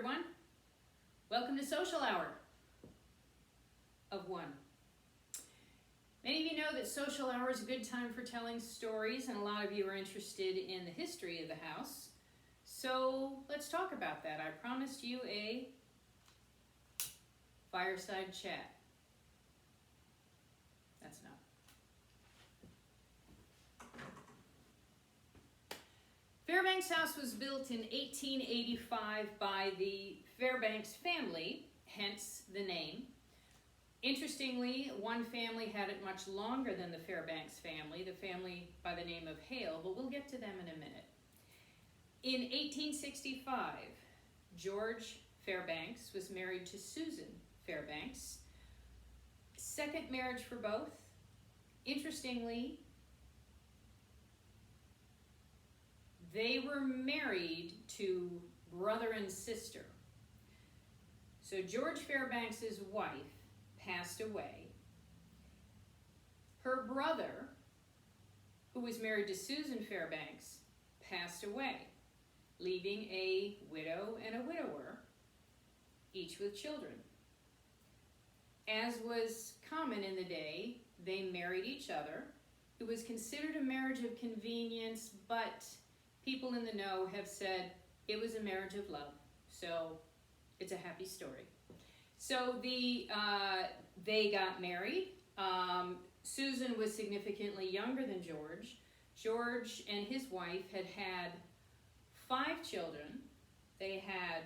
everyone. Welcome to Social Hour of One. Many of you know that Social Hour is a good time for telling stories, and a lot of you are interested in the history of the house. So let's talk about that. I promised you a fireside chat. That's not. Fairbanks House was built in 1885 by the Fairbanks family, hence the name. Interestingly, one family had it much longer than the Fairbanks family, the family by the name of Hale, but we'll get to them in a minute. In 1865, George Fairbanks was married to Susan Fairbanks. Second marriage for both. Interestingly, they were married to brother and sister. So George Fairbanks' wife passed away. Her brother, who was married to Susan Fairbanks, passed away, leaving a widow and a widower, each with children. As was common in the day, they married each other. It was considered a marriage of convenience, but people in the know have said it was a marriage of love. So it's a happy story. So they got married. Susan was significantly younger than George. George and his wife had 5 children. They had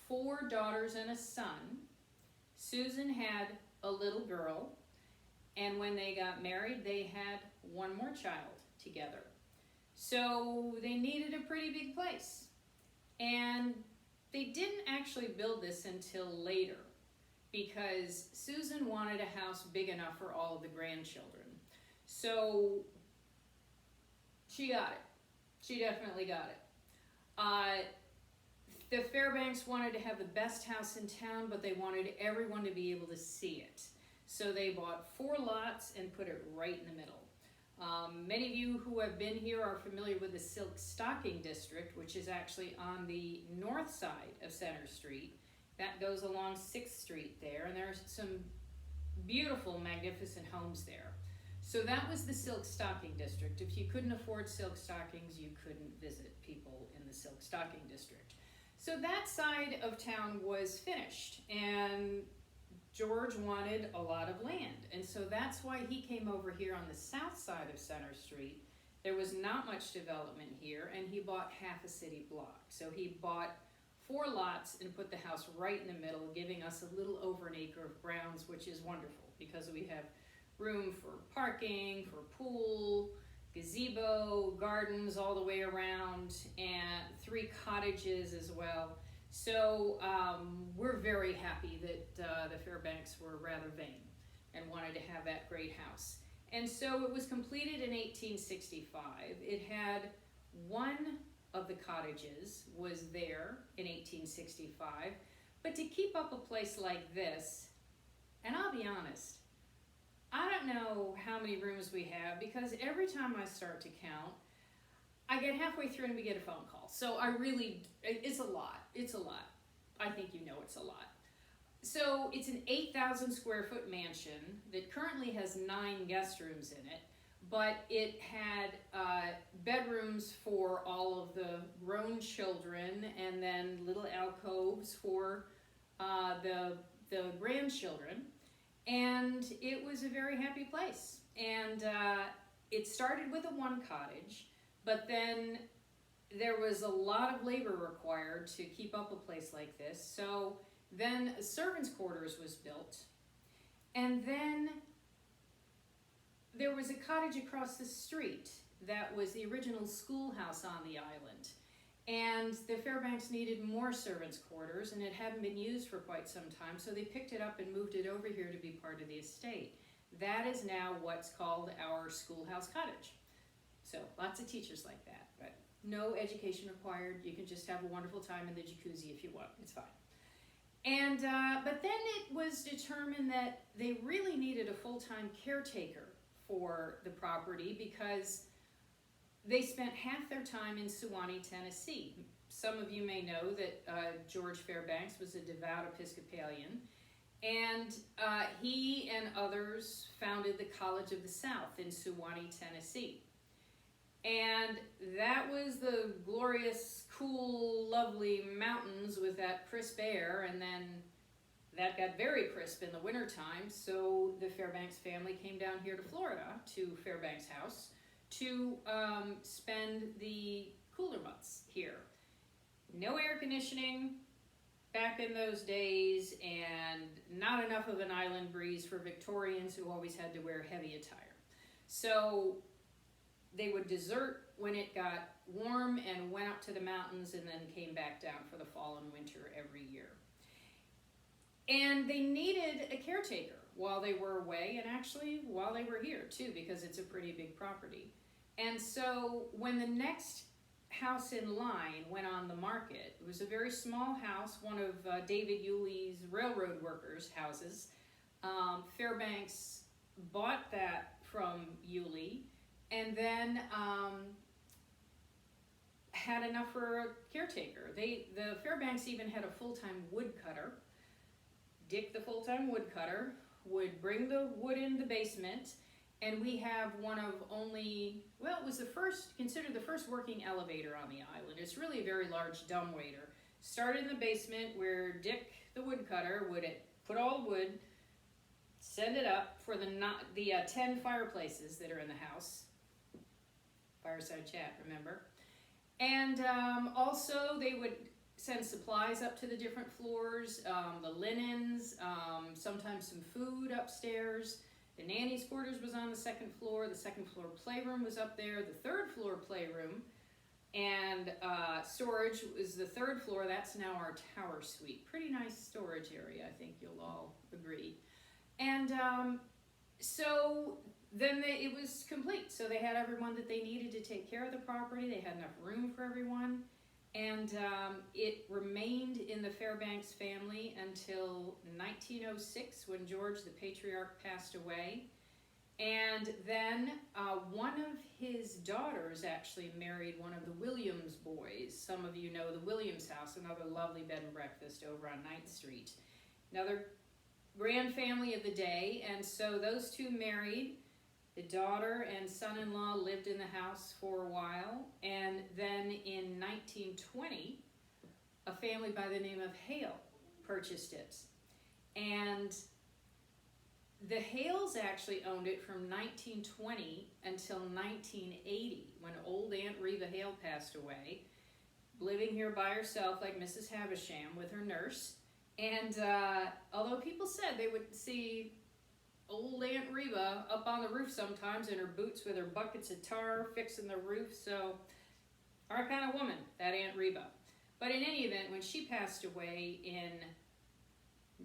4 daughters and a son. Susan had a little girl. And when they got married, they had one more child together. So they needed a pretty big place. And they didn't actually build this until later because Susan wanted a house big enough for all of the grandchildren. So she got it. She definitely got it. The Fairbanks wanted to have the best house in town, but they wanted everyone to be able to see it. So they bought 4 lots and put it right in the middle. Many of you who have been here are familiar with the Silk Stocking District, which is actually on the north side of Center Street. That goes along 6th Street there, and there's some beautiful, magnificent homes there. So that was the Silk Stocking District. If you couldn't afford silk stockings, you couldn't visit people in the Silk Stocking District. So that side of town was finished, and George wanted a lot of land, and so that's why he came over here on the south side of Center Street. There was not much development here, and he bought half a city block. So he bought 4 lots and put the house right in the middle, giving us a little over an acre of grounds, which is wonderful because we have room for parking, for pool, gazebo, gardens all the way around, and 3 cottages as well. So we're very happy that the Fairbanks were rather vain and wanted to have that great house. And so it was completed in 1865. It had one of the cottages was there in 1865. But to keep up a place like this, and I'll be honest, I don't know how many rooms we have because every time I start to count, I get halfway through and we get a phone call. So it's a lot. It's a lot. I think you know it's a lot. So it's an 8,000 square foot mansion that currently has 9 guest rooms in it, but it had bedrooms for all of the grown children and then little alcoves for the grandchildren. And it was a very happy place. And it started with a 1 cottage. But then there was a lot of labor required to keep up a place like this. So then a servants' quarters was built. And then there was a cottage across the street that was the original schoolhouse on the island. And the Fairbanks needed more servants' quarters, and it hadn't been used for quite some time. So they picked it up and moved it over here to be part of the estate. That is now what's called our schoolhouse cottage. So lots of teachers like that, but no education required. You can just have a wonderful time in the jacuzzi if you want. It's fine. And but then it was determined that they really needed a full-time caretaker for the property because they spent half their time in Sewanee, Tennessee. Some of you may know that George Fairbanks was a devout Episcopalian, and he and others founded the College of the South in Sewanee, Tennessee. And that was the glorious, cool, lovely mountains with that crisp air, and then that got very crisp in the wintertime, so the Fairbanks family came down here to Florida, to Fairbanks House, to spend the cooler months here. No air conditioning back in those days, and not enough of an island breeze for Victorians who always had to wear heavy attire. So they would desert when it got warm and went up to the mountains and then came back down for the fall and winter every year. And they needed a caretaker while they were away, and actually while they were here too, because it's a pretty big property. And so when the next house in line went on the market, it was a very small house, one of David Yulee's railroad workers' houses. Fairbanks bought that from Yulee, and then had enough for a caretaker. The Fairbanks even had a full-time woodcutter. Dick, the full-time woodcutter, would bring the wood in the basement, and we have one of only, well, it was considered the first working elevator on the island. It's really a very large dumbwaiter. Started in the basement where Dick, the woodcutter, would put all the wood, send it up for the 10 fireplaces that are in the house. Fireside chat, remember? And also they would send supplies up to the different floors, the linens, sometimes some food upstairs. The nanny's quarters was on the second floor playroom was up there, the third floor playroom, and storage was the third floor. That's now our tower suite. Pretty nice storage area, I think you'll all agree. And so then it was complete. So they had everyone that they needed to take care of the property. They had enough room for everyone. And it remained in the Fairbanks family until 1906 when George, the patriarch, passed away. And then one of his daughters actually married one of the Williams boys. Some of you know the Williams House, another lovely bed and breakfast over on 9th Street. Another grand family of the day. And so those two married. The daughter and son-in-law lived in the house for a while, and then in 1920, a family by the name of Hale purchased it. And the Hales actually owned it from 1920 until 1980, when old Aunt Reva Hale passed away, living here by herself like Mrs. Havisham with her nurse. And although people said they would see old Aunt Reba up on the roof sometimes in her boots with her buckets of tar fixing the roof, so our kind of woman, that Aunt Reba. But in any event, when she passed away in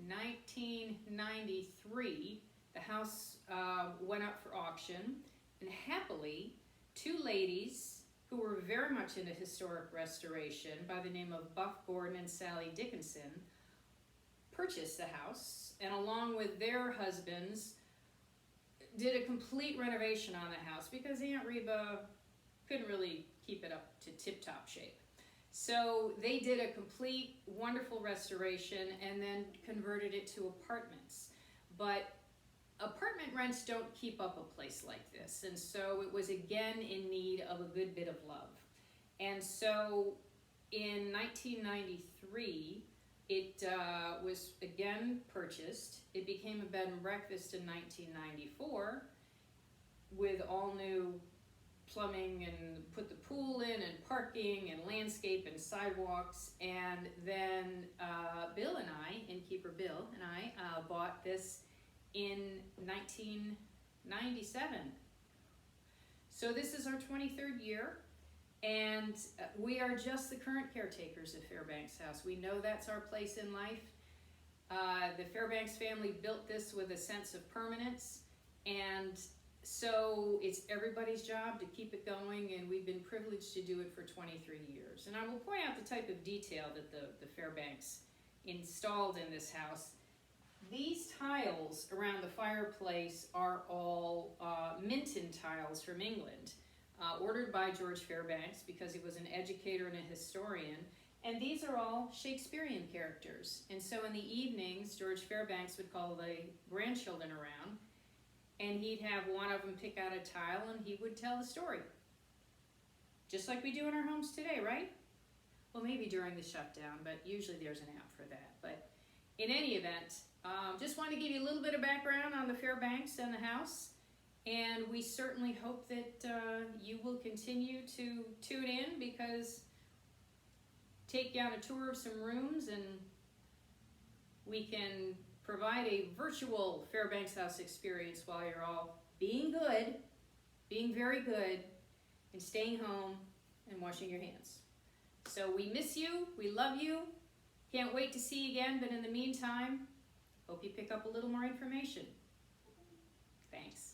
1993, the house went up for auction, and happily, two ladies who were very much into historic restoration by the name of Buff Gordon and Sally Dickinson purchased the house, and along with their husbands did a complete renovation on the house because Aunt Reba couldn't really keep it up to tip-top shape. So they did a complete wonderful restoration and then converted it to apartments. But apartment rents don't keep up a place like this, and so it was again in need of a good bit of love. And so in 1993, it was again purchased. It became a bed and breakfast in 1994 with all new plumbing, and put the pool in and parking and landscape and sidewalks. And then Bill and I, Innkeeper Bill and I, bought this in 1997. So this is our 23rd year. And we are just the current caretakers of Fairbanks House. We know that's our place in life. The Fairbanks family built this with a sense of permanence, and so it's everybody's job to keep it going, and we've been privileged to do it for 23 years. And I will point out the type of detail that the Fairbanks installed in this house. These tiles around the fireplace are all Minton tiles from England. ordered by George Fairbanks because he was an educator and a historian. And these are all Shakespearean characters. And so in the evenings, George Fairbanks would call the grandchildren around, and he'd have one of them pick out a tile, and he would tell the story. Just like we do in our homes today, right? Well, maybe during the shutdown, but usually there's an app for that. But in any event, just want to give you a little bit of background on the Fairbanks and the house. And we certainly hope that you will continue to tune in, because take you on a tour of some rooms and we can provide a virtual Fairbanks House experience while you're all being good, being very good, and staying home and washing your hands. So we miss you, we love you, can't wait to see you again, but in the meantime, hope you pick up a little more information. Thanks.